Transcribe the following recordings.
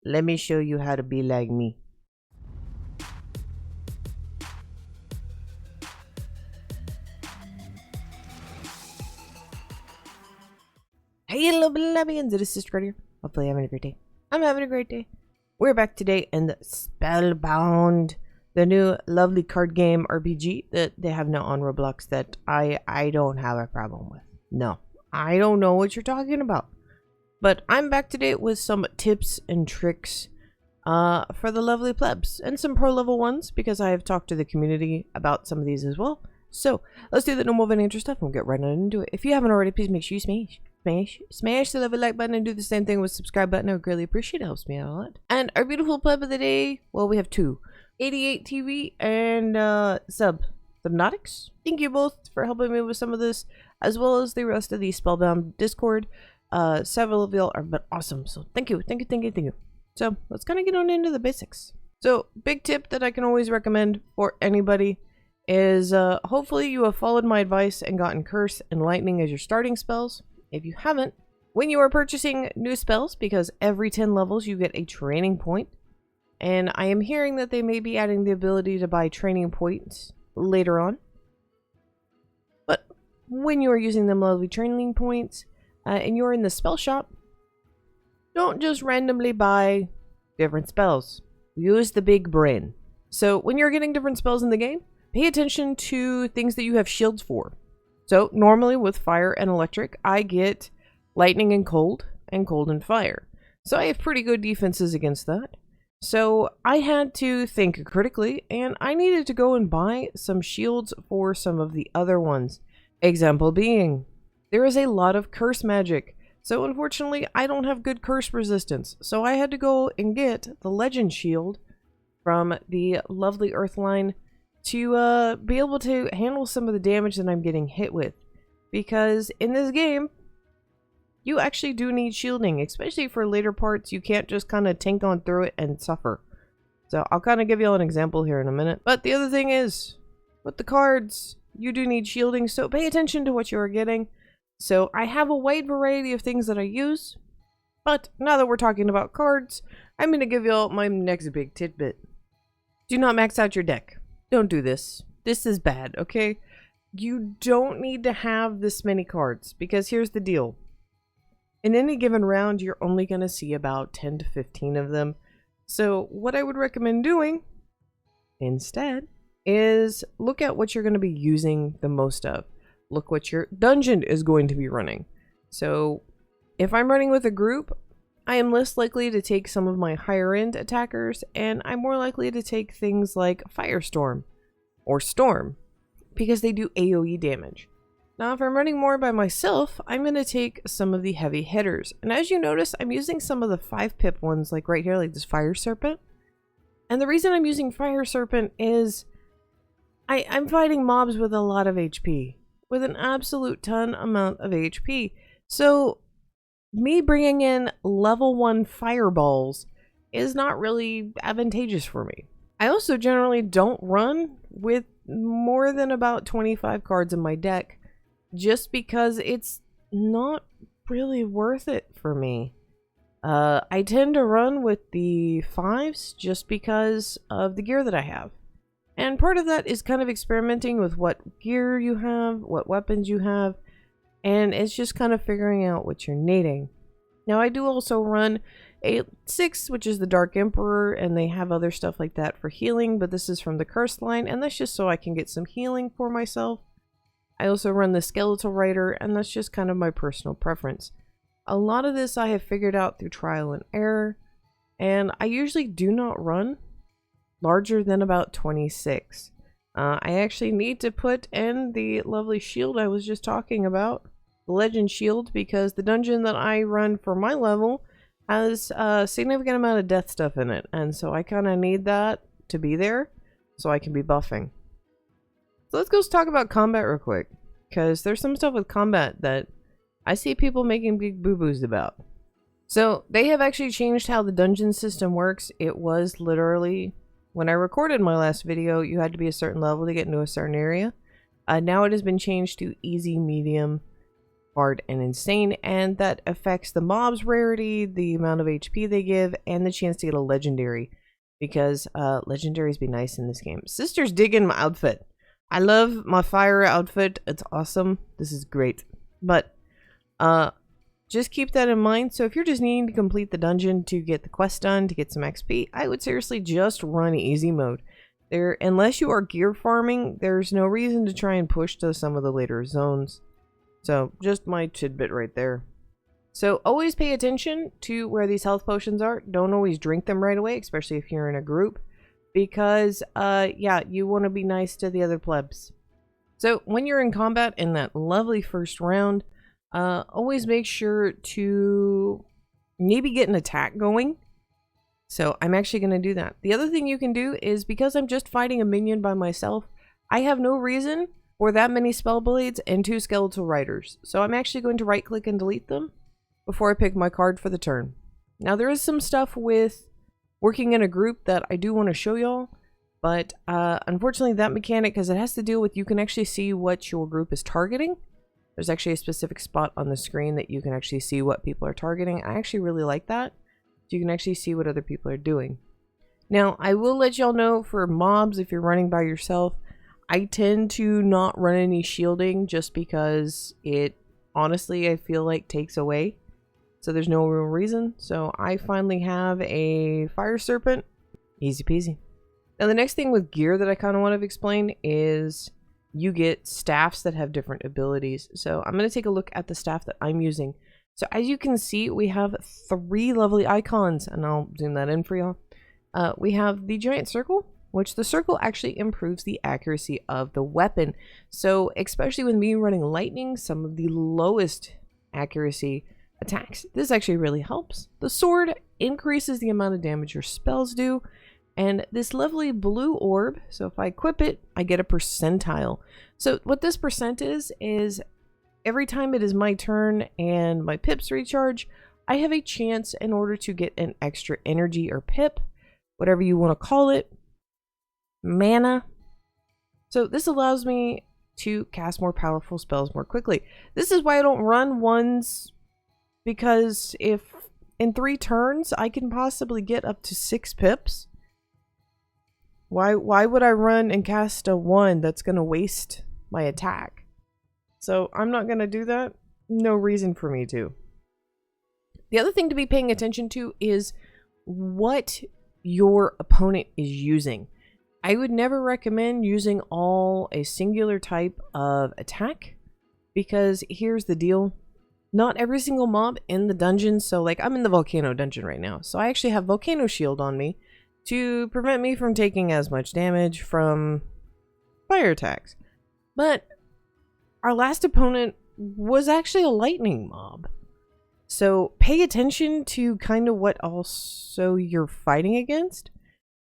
Let me show you how to be like me. Hey, hello, beloveds. It is Sister here. Hopefully, you're having a great day. I'm having a great day. We're back today in the Spellbound, the new lovely card game RPG that they have now on Roblox that I don't have a problem with. No, I don't know what you're talking about. But I'm back today with some tips and tricks for the lovely plebs and some pro level ones because I have talked to the community about some of these as well. So let's do the no more of any intro stuff and we'll get right on into it. If you haven't already, please make sure you smash the lovely like button and do the same thing with the subscribe button. I would greatly appreciate it. It helps me out a lot. And our beautiful pleb of the day, well, we have two. 88 TV and Subnautics. Thank you both for helping me with some of this, as well as the rest of the Spellbound Discord. Several of y'all are been awesome, so thank you. So let's kind of get on into the basics. So big tip that I can always recommend for anybody is hopefully you have followed my advice and gotten Curse and Lightning as your starting spells. If you haven't, when you are purchasing new spells, because every 10 levels you get a training point, and I am hearing that they may be adding the ability to buy training points later on. But when you are using them lovely training points, and you're in the spell shop, don't just randomly buy different spells. Use the big brain. So when you're getting different spells in the game, pay attention to things that you have shields for. So normally with fire and electric, I get lightning and cold and fire. So I have pretty good defenses against that. So I had to think critically, and I needed to go and buy some shields for some of the other ones. Example being, there is a lot of curse magic, so unfortunately I don't have good curse resistance, so I had to go and get the legend shield from the lovely Earthline to be able to handle some of the damage that I'm getting hit with, because in this game you actually do need shielding, especially for later parts. You can't just kind of tank on through it and suffer. So I'll kind of give you all an example here in a minute. But the other thing is, with the cards, you do need shielding, so pay attention to what you are getting. So I have a wide variety of things that I use, but now that we're talking about cards, I'm going to give you all my next big tidbit. Do not max out your deck. Don't do this. This is bad, okay? You don't need to have this many cards, because here's the deal. In any given round, you're only going to see about 10 to 15 of them. So what I would recommend doing instead is look at what you're going to be using the most of. Look what your dungeon is going to be running. So if I'm running with a group, I am less likely to take some of my higher end attackers, and I'm more likely to take things like Firestorm or Storm because they do AoE damage. Now if I'm running more by myself, I'm going to take some of the heavy hitters. And as you notice, I'm using some of the 5-pip ones, like right here, like this Fire Serpent. And the reason I'm using Fire Serpent is I'm fighting mobs with a lot of HP. With an absolute ton amount of HP. So me bringing in level 1 fireballs is not really advantageous for me. I also generally don't run with more than about 25 cards in my deck, just because it's not really worth it for me. I tend to run with the 5s just because of the gear that I have. And part of that is kind of experimenting with what gear you have, what weapons you have, and it's just kind of figuring out what you're needing. Now I do also run a 6, which is the Dark Emperor, and they have other stuff like that for healing, but this is from the Cursed line, and that's just so I can get some healing for myself. I also run the Skeletal Rider, and that's just kind of my personal preference. A lot of this I have figured out through trial and error, and I usually do not run larger than about 26. I actually need to put in the lovely shield I was just talking about, the Legend Shield, because the dungeon that I run for my level has a significant amount of death stuff in it, and so I kind of need that to be there so I can be buffing. So let's go talk about combat real quick, because there's some stuff with combat that I see people making big boo-boos about. So they have actually changed how the dungeon system works. It was literally, when I recorded my last video, you had to be a certain level to get into a certain area. Now it has been changed to easy, medium, hard and insane, and that affects the mob's rarity, the amount of HP they give, and the chance to get a legendary, because legendaries be nice in this game. Sister's digging my outfit. I love my fire outfit. It's awesome. This is great. But just keep that in mind. So if you're just needing to complete the dungeon to get the quest done, to get some XP, I would seriously just run easy mode. Unless you are gear farming, there's no reason to try and push to some of the later zones. So just my tidbit right there. So always pay attention to where these health potions are. Don't always drink them right away, especially if you're in a group. Because, yeah, you want to be nice to the other plebs. So when you're in combat in that lovely first round, always make sure to maybe get an attack going. So I'm actually going to do that. The other thing you can do is, because I'm just fighting a minion by myself, I have no reason for that many spell blades and 2 skeletal riders. So I'm actually going to right click and delete them before I pick my card for the turn. Now there is some stuff with working in a group that I do want to show y'all, but unfortunately that mechanic, because it has to deal with, you can actually see what your group is targeting. There's actually a specific spot on the screen that you can actually see what people are targeting. I actually really like that. So you can actually see what other people are doing. Now, I will let y'all know for mobs, if you're running by yourself, I tend to not run any shielding just because it, honestly, I feel like takes away. So there's no real reason. So I finally have a fire serpent. Easy peasy. Now the next thing with gear that I kind of want to explain is you get staffs that have different abilities. So I'm going to take a look at the staff that I'm using. So as you can see, we have 3 lovely icons, and I'll zoom that in for y'all. We have the giant circle, which the circle actually improves the accuracy of the weapon. So especially with me running lightning, some of the lowest accuracy attacks, this actually really helps. The sword increases the amount of damage your spells do, and this lovely blue orb, so if I equip it, I get a percentile. So what this percent is every time it is my turn and my pips recharge, I have a chance in order to get an extra energy or pip, whatever you want to call it, mana. So this allows me to cast more powerful spells more quickly. This is why I don't run ones, because if in 3 turns I can possibly get up to 6 pips, why would I run and cast a 1 that's going to waste my attack? So I'm not going to do that. No reason for me to. The other thing to be paying attention to is what your opponent is using. I would never recommend using all a singular type of attack, because here's the deal. Not every single mob in the dungeon, so like I'm in the volcano dungeon right now, so I actually have volcano shield on me to prevent me from taking as much damage from fire attacks. But our last opponent was actually a lightning mob. So pay attention to kind of what also you're fighting against,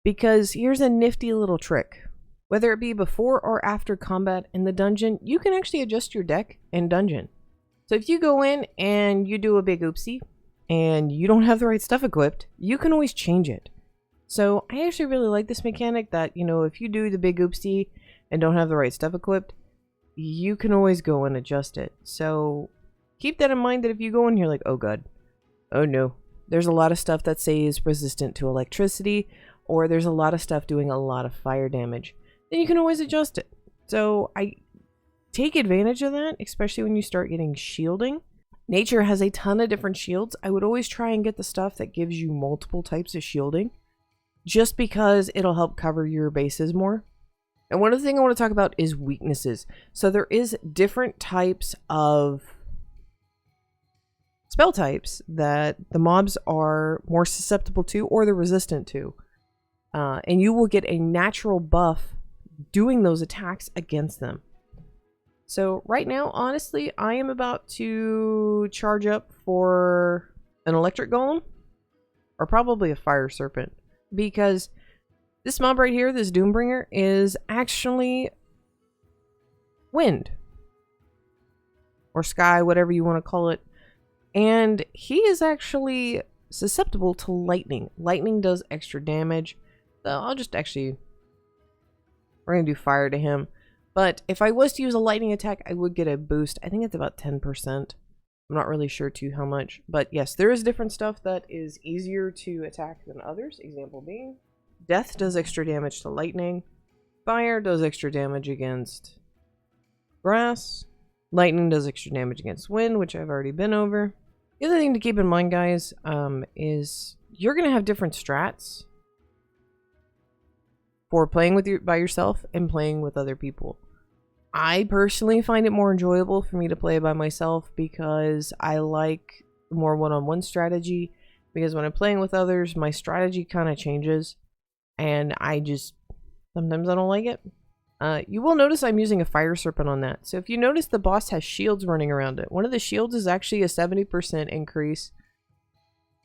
because here's a nifty little trick. Whether it be before or after combat in the dungeon, you can actually adjust your deck in dungeon. So if you go in and you do a big oopsie and you don't have the right stuff equipped, you can always change it. So I actually really like this mechanic that, you know, if you do the big oopsie and don't have the right stuff equipped, you can always go and adjust it. So keep that in mind, that if you go in here like, oh god, oh no, there's a lot of stuff that says resistant to electricity, or there's a lot of stuff doing a lot of fire damage, then you can always adjust it. So I take advantage of that, especially when you start getting shielding. Nature has a ton of different shields. I would always try and get the stuff that gives you multiple types of shielding, just because it'll help cover your bases more. And one other thing I want to talk about is weaknesses. So there is different types of spell types that the mobs are more susceptible to, or they're resistant to. And you will get a natural buff doing those attacks against them. So right now, honestly, I am about to charge up for an electric golem, or probably a fire serpent, because this mob right here, this Doombringer, is actually wind. Or sky, whatever you want to call it. And he is actually susceptible to lightning. Lightning does extra damage. So I'll just actually... we're going to do fire to him. But if I was to use a lightning attack, I would get a boost. I think it's about 10%. I'm not really sure to how much, but yes, there is different stuff that is easier to attack than others. Example being, death does extra damage to lightning, fire does extra damage against grass, lightning does extra damage against wind, which I've already been over. The other thing to keep in mind, guys, is you're going to have different strats for playing by yourself and playing with other people. I personally find it more enjoyable for me to play by myself because I like more one-on-one strategy, because when I'm playing with others, my strategy kind of changes and sometimes I don't like it. You will notice I'm using a fire serpent on that. So if you notice, the boss has shields running around it. One of the shields is actually a 70% increase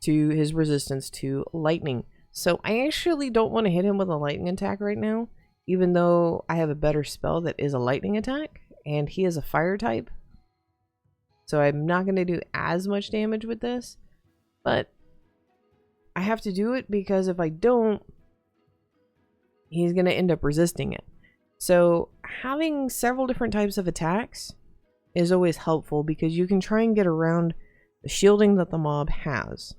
to his resistance to lightning. So I actually don't want to hit him with a lightning attack right now, even though I have a better spell that is a lightning attack, and he is a fire type. So I'm not going to do as much damage with this, but I have to do it because if I don't, he's going to end up resisting it. So having several different types of attacks is always helpful because you can try and get around the shielding that the mob has.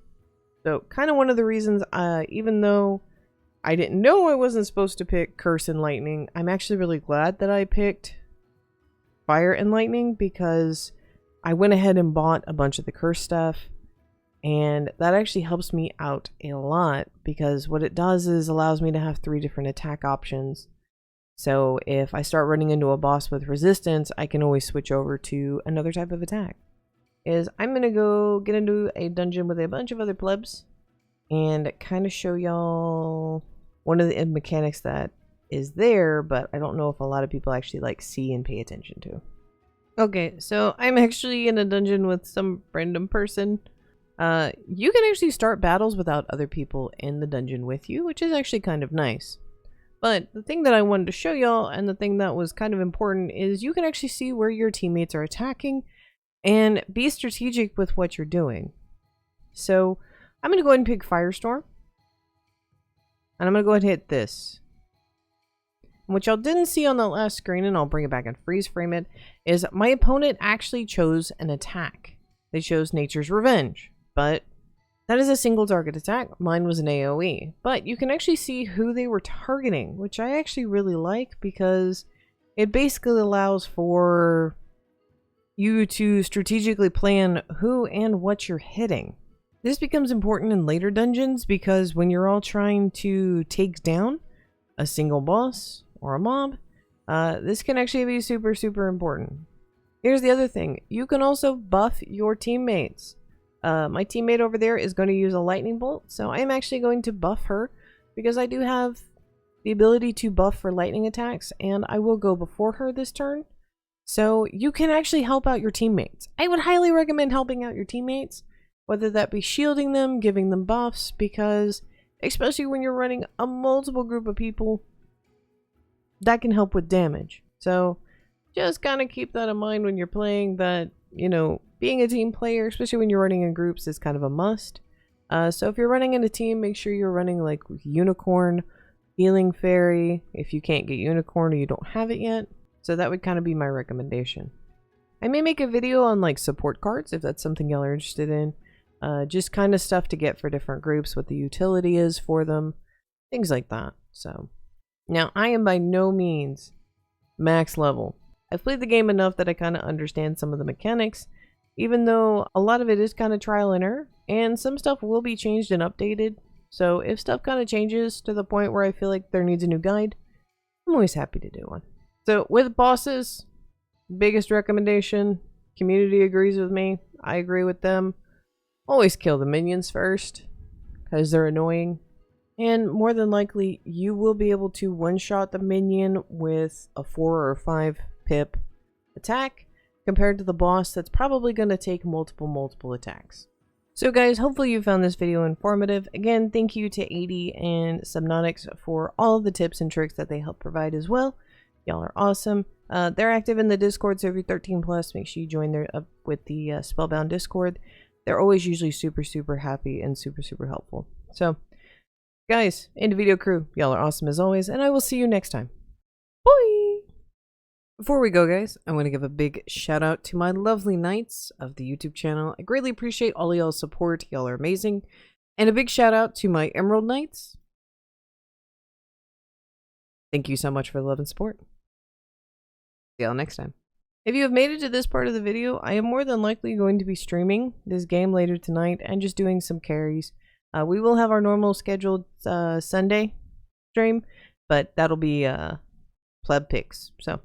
So kind of one of the reasons, even though I didn't know I wasn't supposed to pick Curse and Lightning, I'm actually really glad that I picked Fire and Lightning, because I went ahead and bought a bunch of the Curse stuff, and that actually helps me out a lot because what it does is allows me to have 3 different attack options. So if I start running into a boss with resistance, I can always switch over to another type of attack. I'm going to go get into a dungeon with a bunch of other plebs and kind of show y'all one of the mechanics that is there, but I don't know if a lot of people actually like see and pay attention to. Okay, so I'm actually in a dungeon with some random person. You can actually start battles without other people in the dungeon with you, which is actually kind of nice. But the thing that I wanted to show y'all, and the thing that was kind of important, is you can actually see where your teammates are attacking and be strategic with what you're doing. So I'm going to go ahead and pick Firestorm. And I'm going to go ahead and hit this. And what y'all didn't see on the last screen, and I'll bring it back and freeze frame it, is my opponent actually chose an attack. They chose Nature's Revenge. But that is a single target attack. Mine was an AoE. But you can actually see who they were targeting, which I actually really like because it basically allows for you to strategically plan who and what you're hitting. This becomes important in later dungeons because when you're all trying to take down a single boss or a mob, this can actually be super, super important. Here's the other thing. You can also buff your teammates. My teammate over there is going to use a lightning bolt, so I'm actually going to buff her because I do have the ability to buff for lightning attacks, and I will go before her this turn. So you can actually help out your teammates. I would highly recommend helping out your teammates, whether that be shielding them, giving them buffs, because especially when you're running a multiple group of people, that can help with damage. So just kind of keep that in mind when you're playing, that, you know, being a team player, especially when you're running in groups, is kind of a must. So if you're running in a team, make sure you're running like Unicorn, Healing Fairy, if you can't get Unicorn or you don't have it yet. So that would kind of be my recommendation. I may make a video on like support cards if that's something y'all are interested in. Just kind of stuff to get for different groups, what the utility is for them, things like that. So now I am by no means max level. I've played the game enough that I kind of understand some of the mechanics, even though a lot of it is kind of trial and error, and some stuff will be changed and updated. So if stuff kind of changes to the point where I feel like there needs a new guide, I'm always happy to do one. So with bosses, biggest recommendation, community agrees with me, I agree with them. Always kill the minions first, because they're annoying. And more than likely, you will be able to one-shot the minion with a 4 or 5 pip attack, compared to the boss that's probably going to take multiple attacks. So guys, hopefully you found this video informative. Again, thank you to 80 and Subnautics for all of the tips and tricks that they help provide as well. Y'all are awesome. They're active in the Discord, so if you're 13+, make sure you join their with the Spellbound Discord. They're always usually super happy and super helpful. So guys, individual crew, y'all are awesome as always, and I will see you next time. Bye! Before we go, guys, I want to give a big shout out to my lovely knights of the YouTube channel. I greatly appreciate all y'all's support. Y'all are amazing. And a big shout out to my Emerald Knights. Thank you so much for the love and support. See y'all next time. If you have made it to this part of the video, I am more than likely going to be streaming this game later tonight and just doing some carries. We will have our normal scheduled Sunday stream, but that'll be pleb picks. So,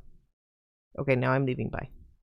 okay, now I'm leaving. Bye.